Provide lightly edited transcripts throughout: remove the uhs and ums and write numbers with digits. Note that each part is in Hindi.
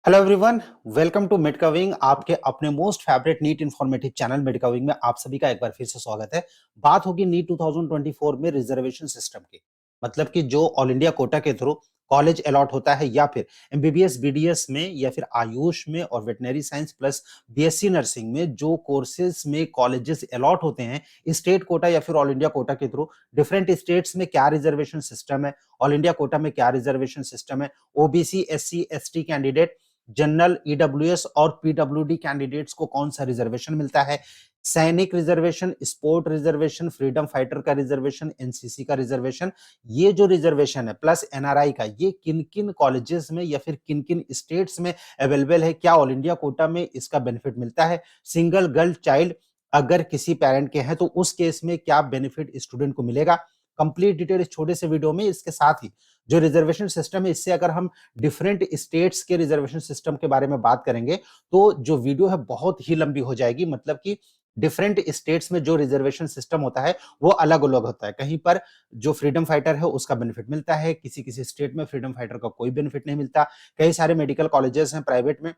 Hello everyone, welcome to Medkwing, आपके अपने most favourite NEET informative channel Medkwing में आप सभी का एक बार फिर से स्वागत है। बात होगी नीट 2024 में रिजर्वेशन सिस्टम की। मतलब कि जो ऑल इंडिया कोटा के थ्रू कॉलेज अलॉट होता है या फिर एमबीबीएस बीडीएस में या फिर आयुष में और veterinary science plus BSc nursing में जो कोर्सेज में कॉलेजेस अलॉट होते हैं स्टेट कोटा या फिर ऑल इंडिया कोटा के थ्रू, डिफरेंट स्टेट्स में क्या रिजर्वेशन सिस्टम है, ऑल इंडिया कोटा में क्या रिजर्वेशन सिस्टम है, OBC SC ST candidate, general EWS और पीडब्ल्यूडी कैंडिडेट्स को कौन सा रिजर्वेशन मिलता है, सैनिक reservation, sport reservation, freedom fighter का रिजर्वेशन, एनसीसी का रिजर्वेशन, ये जो रिजर्वेशन है प्लस एनआरआई का, ये किन किन कॉलेजेस में या फिर किन किन स्टेट्स में अवेलेबल है, क्या ऑल इंडिया कोटा में इसका बेनिफिट मिलता है, सिंगल गर्ल चाइल्ड अगर किसी पेरेंट के हैं तो उस केस में क्या बेनिफिट स्टूडेंट को मिलेगा। कंप्लीट डिटेल इस छोटे से वीडियो में, इसके साथ ही जो रिजर्वेशन सिस्टम है इससे अगर हम डिफरेंट स्टेट्स के रिजर्वेशन सिस्टम के बारे में बात करेंगे तो जो वीडियो है बहुत ही लंबी हो जाएगी। मतलब कि डिफरेंट स्टेट्स में जो रिजर्वेशन सिस्टम होता है वो अलग अलग होता है। कहीं पर जो फ्रीडम फाइटर है उसका बेनिफिट मिलता है, किसी किसी स्टेट में फ्रीडम फाइटर का कोई बेनिफिट नहीं मिलता। कई सारे मेडिकल कॉलेजेस हैं प्राइवेट में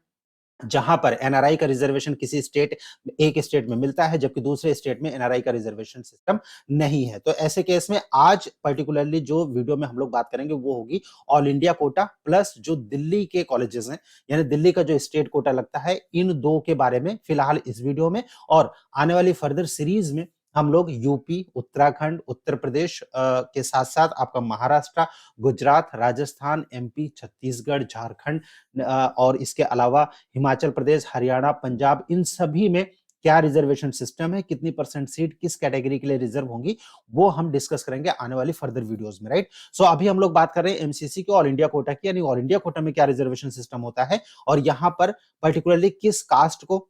जहां पर एनआरआई का रिजर्वेशन किसी स्टेट एक स्टेट में मिलता है जबकि दूसरे स्टेट में एनआरआई का रिजर्वेशन सिस्टम नहीं है। तो ऐसे केस में आज पर्टिकुलरली जो वीडियो में हम लोग बात करेंगे वो होगी ऑल इंडिया कोटा प्लस जो दिल्ली के कॉलेजेस हैं, यानी दिल्ली का जो स्टेट कोटा लगता है, इन दो के बारे में फिलहाल इस वीडियो में। और आने वाली फर्दर सीरीज में हम लोग यूपी, उत्तराखंड, उत्तर प्रदेश के साथ साथ आपका महाराष्ट्र, गुजरात, राजस्थान, एमपी, छत्तीसगढ़, झारखंड और इसके अलावा हिमाचल प्रदेश, हरियाणा, पंजाब, इन सभी में क्या रिजर्वेशन सिस्टम है, कितनी परसेंट सीट किस कैटेगरी के लिए रिजर्व होंगी, वो हम डिस्कस करेंगे आने वाली फर्दर वीडियोस में। राइट, सो अभी हम लोग बात कर रहे हैं एमसीसी के ऑल इंडिया कोटा की, यानी ऑल इंडिया कोटा में क्या रिजर्वेशन सिस्टम होता है और यहां पर पर्टिकुलरली किस कास्ट को,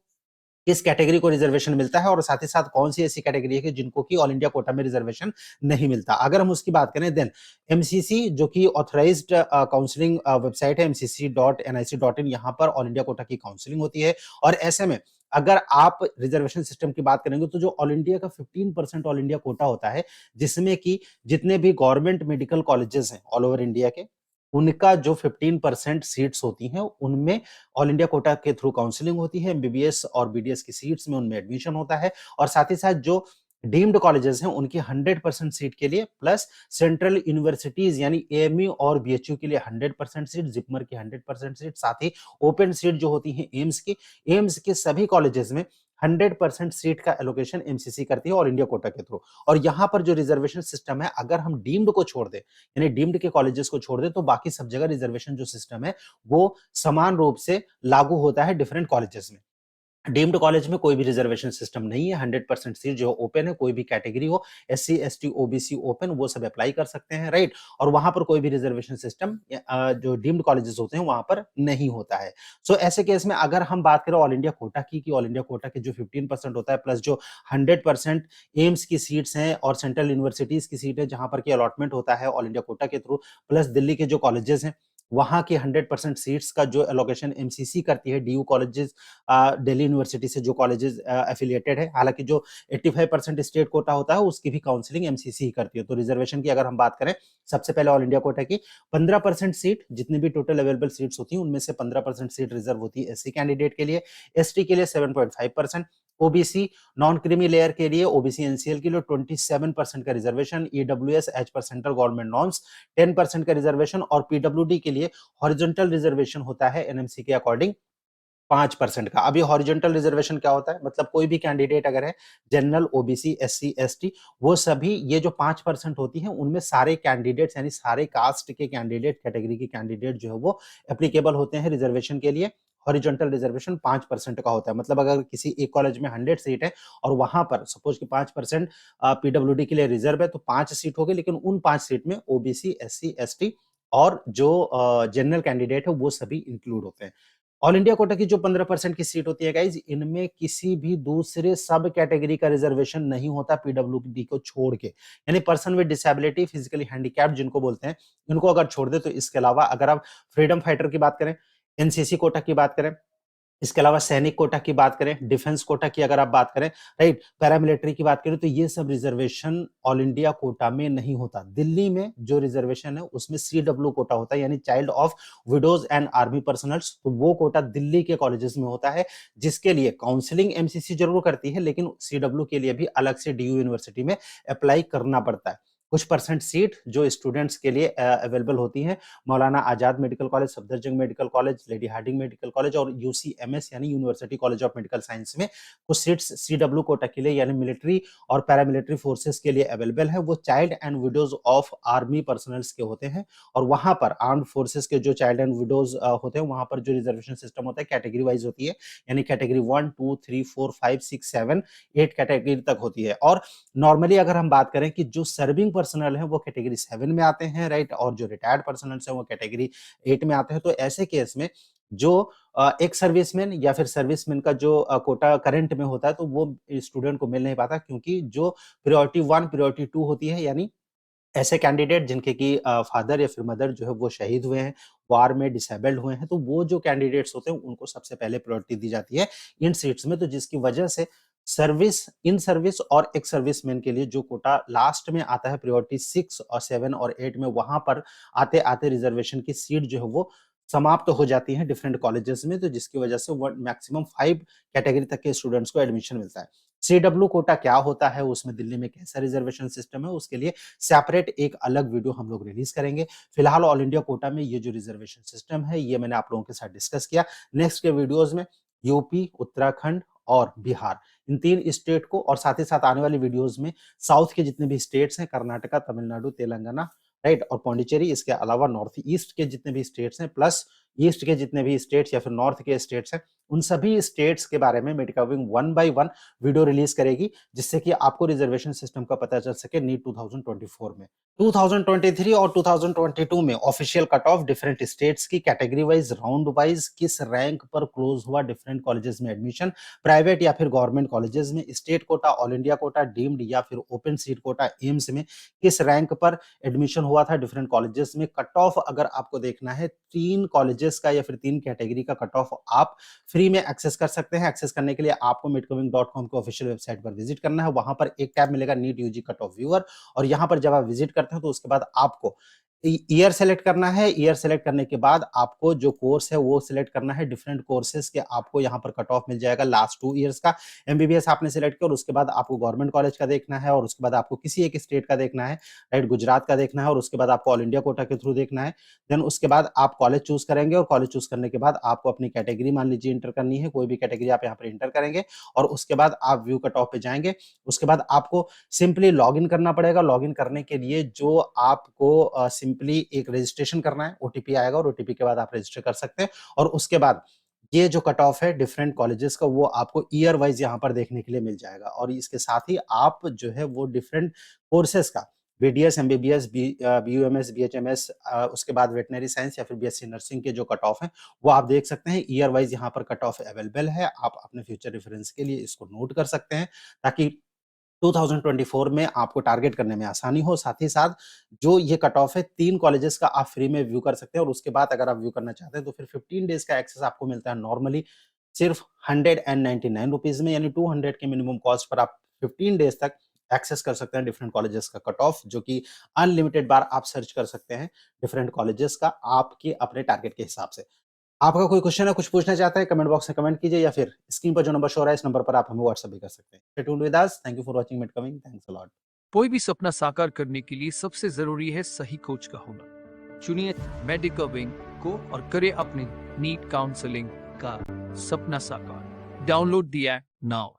किस कैटेगरी को रिजर्वेशन मिलता है और साथ ही साथ कौन सी ऐसी कैटेगरी है कि जिनको की ऑल इंडिया कोटा में रिजर्वेशन नहीं मिलता। अगर हम उसकी बात करें देन एमसीसी जो कि ऑथराइज्ड काउंसलिंग वेबसाइट है mcc.nic.in, यहां पर ऑल इंडिया कोटा की काउंसलिंग होती है। और ऐसे में अगर आप रिजर्वेशन सिस्टम की बात करेंगे तो जो ऑल इंडिया का 15% ऑल इंडिया कोटा होता है, जिसमें कि जितने भी गवर्नमेंट मेडिकल कॉलेजेस हैं ऑल ओवर इंडिया के, उनका जो 15% सीट्स होती हैं उनमें ऑल इंडिया कोटा के थ्रू काउंसलिंग होती है। एमबीबीएस और बीडीएस की सीट्स में उनमें एडमिशन होता है और साथ ही साथ जो डीम्ड कॉलेजेस हैं उनकी 100% सीट के लिए प्लस सेंट्रल यूनिवर्सिटीज यानी एएमयू और बीएचयू के लिए 100% सीट, जिपमर की 100% सीट, साथ ही ओपन सीट जो होती है एम्स की, एम्स के सभी कॉलेजेस में 100% सीट का एलोकेशन एमसीसी करती है ऑल इंडिया कोटा के थ्रू। और यहां पर जो रिजर्वेशन सिस्टम है, अगर हम डीम्ड को छोड़ दें, यानी डीम्ड के कॉलेजेस को छोड़ दें, तो बाकी सब जगह रिजर्वेशन जो सिस्टम है वो समान रूप से लागू होता है डिफरेंट कॉलेजेस में। डीम्ड कॉलेज में कोई भी रिजर्वेशन सिस्टम नहीं है, 100% सीट जो ओपन है, कोई भी कैटेगरी हो, एससी एसटी ओबीसी ओपन, वो सब अप्लाई कर सकते हैं। राइट, और वहां पर कोई भी रिजर्वेशन सिस्टम जो डीम्ड कॉलेजेस होते हैं वहां पर नहीं होता है। सो ऐसे केस में अगर हम बात करें ऑल इंडिया कोटा की, कि ऑल इंडिया कोटा के जो 15% होता है प्लस जो 100% एम्स की सीट्स हैं और सेंट्रल यूनिवर्सिटीज की सीट है जहां पर की अलॉटमेंट होता है ऑल इंडिया कोटा के थ्रू, प्लस दिल्ली के जो कॉलेजेस हैं वहां की 100% सीट्स का जो एलोकेशन एमसीसी करती है, डीयू कॉलेजेस दिल्ली यूनिवर्सिटी से जो कॉलेजेस एफिलिएटेड है, हालांकि जो 85% स्टेट कोटा होता है उसकी भी काउंसलिंग एमसीसी ही करती है। तो रिजर्वेशन की अगर हम बात करें, सबसे पहले ऑल इंडिया कोटा की 15% सीट, जितनी भी टोटल अवेलेबल सीट्स होती हैं उनमें से 15% सीट रिजर्व होती है एससी कैंडिडेट के लिए, एसटी के लिए 7.5%, ओबीसी नॉन क्रीमी लेयर के लिए, ओबीसी एनसीएल के लिए 27% का reservation, EWS as per central government norms 10% का रिजर्वेशन और पीडब्ल्यूडी के लिए हॉरिजॉन्टल रिजर्वेशन होता है एनएमसी के अकॉर्डिंग 5% का। अभी हॉरिजॉन्टल रिजर्वेशन क्या होता है, मतलब कोई भी कैंडिडेट अगर है, जनरल, ओबीसी, एससी, एसटी, वो सभी ये जो 5% होती है उनमें सारे कैंडिडेट्स यानी सारे कास्ट के कैंडिडेट, कैटेगरी के कैंडिडेट जो है वो एप्लीकेबल होते हैं रिजर्वेशन के लिए। हॉरिजॉन्टल रिजर्वेशन 5% का होता है, मतलब अगर किसी एक कॉलेज में 100 सीट है और वहां पर सपोज कि 5% पीडब्ल्यूडी के लिए रिजर्व है तो 5 सीट होगी, लेकिन उन 5 सीट में ओबीसी, एससी, एसटी और जो जनरल कैंडिडेट है वो सभी इंक्लूड होते हैं। ऑल इंडिया कोटा की जो 15% की सीट होती है गाइज, इनमें किसी भी दूसरे सब कैटेगरी का रिजर्वेशन नहीं होता पीडब्ल्यूडी को छोड़ के, यानी person with disability, physically handicapped जिनको बोलते हैं, इनको अगर छोड़ दे तो इसके अलावा अगर आप फ्रीडम फाइटर की बात करें, एनसीसी कोटा की बात करें, इसके अलावा सैनिक कोटा की बात करें, डिफेंस कोटा की अगर आप बात करें, राइट, पैरामिलिट्री की बात करें, तो ये सब रिजर्वेशन ऑल इंडिया कोटा में नहीं होता। दिल्ली में जो रिजर्वेशन है उसमें सीडब्ल्यू कोटा होता है, यानी child of widows and army personnels. तो वो कोटा दिल्ली के कॉलेजेस में होता है, जिसके लिए काउंसलिंग एमसीसी जरूर करती है, लेकिन सीडब्ल्यू के लिए भी अलग से डीयू यूनिवर्सिटी में अप्लाई करना पड़ता है। कुछ परसेंट सीट जो स्टूडेंट्स के लिए अवेलेबल होती है, Maulana Azad medical college, Safdarjung medical college, Lady Hardinge medical college और यूसीएमएस यानी university college of medical science में कुछ सीट्स सीडब्ल्यू कोटा के लिए यानी मिलिट्री और पैरामिलिट्री फोर्सेस के लिए अवेलेबल है। वो child and widows of army personnels के होते हैं, और वहां पर आर्म्ड फोर्सेस के जो चाइल्ड एंड विडोज होते हैं, वहां पर जो रिजर्वेशन सिस्टम होता है कैटेगरी वाइज होती है, यानी कैटेगरी 1 2 3 4 5 6 7 8 कैटेगरी तक होती है। और नॉर्मली अगर हम बात करें कि जो सर्विंग पर्सनल है वो कैटेगरी 7 में आते हैं, राइट, और जो रिटायर्ड पर्सनल है वो कैटेगरी 8 में आते हैं। तो ऐसे केस में जो एक सर्विसमैन या फिर सर्विसमैन का जो कोटा करंट में होता है, तो वो स्टूडेंट को मिल नहीं पाता, क्योंकि जो प्रायोरिटी 1 प्रायोरिटी 2 होती है, यानी ऐसे कैंडिडेट जिनके की फादर या फिर मदर जो है वो शहीद हुए हैं, वार में डिसेबल्ड हुए हैं, तो वो जो कैंडिडेट्स होते हैं उनको सबसे पहले प्रायोरिटी दी जाती है इन सीट्स में। तो जिसकी वजह से सर्विस, इन सर्विस और एक्स सर्विसमैन के लिए जो कोटा लास्ट में आता है प्रायोरिटी 6 और 7 और 8 में, वहां पर आते आते रिजर्वेशन की सीट जो है वो समाप्त हो जाती है डिफरेंट कॉलेजेस में। तो जिसकी वजह से मैक्सिमम 5 कैटेगरी तक के स्टूडेंट्स को एडमिशन मिलता है। सीडब्ल्यू कोटा क्या होता है, उसमें दिल्ली में कैसा रिजर्वेशन सिस्टम है, उसके लिए सेपरेट एक अलग वीडियो हम लोग रिलीज करेंगे। फिलहाल ऑल इंडिया कोटा में ये जो रिजर्वेशन सिस्टम है ये मैंने आप लोगों के साथ डिस्कस किया। नेक्स्ट के वीडियोस में यूपी, उत्तराखंड और बिहार, इन 3 स्टेट को, और साथ ही साथ आने वाली वीडियोस में साउथ के जितने भी स्टेट्स हैं, कर्नाटका, तमिलनाडु, तेलंगाना, राइट, और पौंडीचेरी, इसके अलावा नॉर्थ ईस्ट के जितने भी स्टेट्स हैं, प्लस ईस्ट के जितने भी स्टेट्स या फिर नॉर्थ के स्टेट्स हैं, उन सभी स्टेट्स के बारे में मेडिकविंग 1 बाय 1 वीडियो रिलीज करेगी, जिससे कि आपको रिजर्वेशन सिस्टम का पता चल सके नीट 2024 में। 2023 और 2022 में official cut off different states की कैटेगरी वाइज, राउंड वाइज किस रैंक पर क्लोज हुआ डिफरेंट कॉलेजेस में एडमिशन, प्राइवेट या फिर गवर्नमेंट कॉलेजेस में, state quota, all India quota, deemed या फिर ओपन सीट कोटा, एम्स में किस रैंक पर एडमिशन हुआ था डिफरेंट कॉलेजेस में। कट ऑफ अगर आपको देखना है 3 कॉलेजेस का या फिर 3 कैटेगरी का कट ऑफ आप फ्री में एक्सेस कर सकते हैं। एक्सेस करने के लिए आपको medcoving.com के ऑफिशियल वेबसाइट पर विजिट करना है। वहां पर एक टैब मिलेगा NEET UG cut off viewer, और यहां पर जब आप विजिट करते हैं तो उसके बाद आपको ईयर सेलेक्ट करना है। ईयर सेलेक्ट करने के बाद आपको जो कोर्स है वो सिलेक्ट करना है। डिफरेंट कोर्सेज के आपको यहाँ पर कट ऑफ मिल जाएगा लास्ट 2 इयर्स का। एमबीबीएस आपने सिलेक्ट किया और उसके बाद आपको गवर्नमेंट कॉलेज का देखना है, और उसके बाद आपको किसी एक स्टेट का देखना है, राइट, गुजरात का देखना है, और उसके बाद आपको ऑल इंडिया कोटा के थ्रू देखना है। देन उसके बाद आप कॉलेज चूज करेंगे, और कॉलेज चूज करने के बाद आपको अपनी कैटेगरी मान लीजिए इंटर करनी है, कोई भी कैटेगरी आप यहाँ पर इंटर करेंगे, और उसके बाद आप व्यू कट ऑफ पे जाएंगे। उसके बाद आपको सिंपली लॉग इन करना पड़ेगा। लॉग इन करने के लिए जो आपको सिंपली एक रजिस्ट्रेशन करना है, ओटीपी आएगा, और ओटीपी के बाद आप रजिस्टर कर सकते हैं। और उसके बाद ये जो कट ऑफ है डिफरेंट कॉलेजेस का, वो आपको ईयर वाइज यहाँ पर देखने के लिए मिल जाएगा। और इसके साथ ही आप जो है वो डिफरेंट कोर्सेज का बीडीएस, एमबीबीएस, बीयूएमएस, बीएचएमएस, उसके बाद वेटनरी साइंस या फिर बीएससी नर्सिंग के जो कट ऑफ हैं वो आप देख सकते हैं। ईयर वाइज यहाँ पर कट ऑफ अवेलेबल है, आप अपने फ्यूचर रेफरेंस के लिए इसको नोट कर सकते हैं, ताकि 2024 में आपको टारगेट करने में आसानी हो। साथ ही साथ जो ये कट ऑफ है 3 कॉलेजेस का आप फ्री में व्यू कर सकते हैं, और उसके बाद अगर आप व्यू करना चाहते हैं तो फिर 15 डेज का एक्सेस आपको मिलता है नॉर्मली सिर्फ 199 रुपीज में, यानी 200 के मिनिमम कॉस्ट पर आप 15 डेज तक एक्सेस कर सकते हैं डिफरेंट कॉलेजेस का कट ऑफ, जो कि अनलिमिटेड बार आप सर्च कर सकते हैं डिफरेंट कॉलेजेस का आपके अपने टारगेट के हिसाब से। आपका कोई क्वेश्चन है, कुछ पूछना चाहते हैं, कमेंट बॉक्स में कमेंट कीजिए, या फिर स्क्रीन पर जो नंबर शो हो रहा है इस नंबर पर आप हमें व्हाट्सएप भी कर सकते हैं। Stay tuned with us, thank you for watching Medkwing, thanks a lot. कोई भी सपना साकार करने के लिए सबसे जरूरी है सही कोच का होना। चुनिए मेडिकविंग को और करें अपने नीट काउंसलिंग का सपना साकार। Download the app now.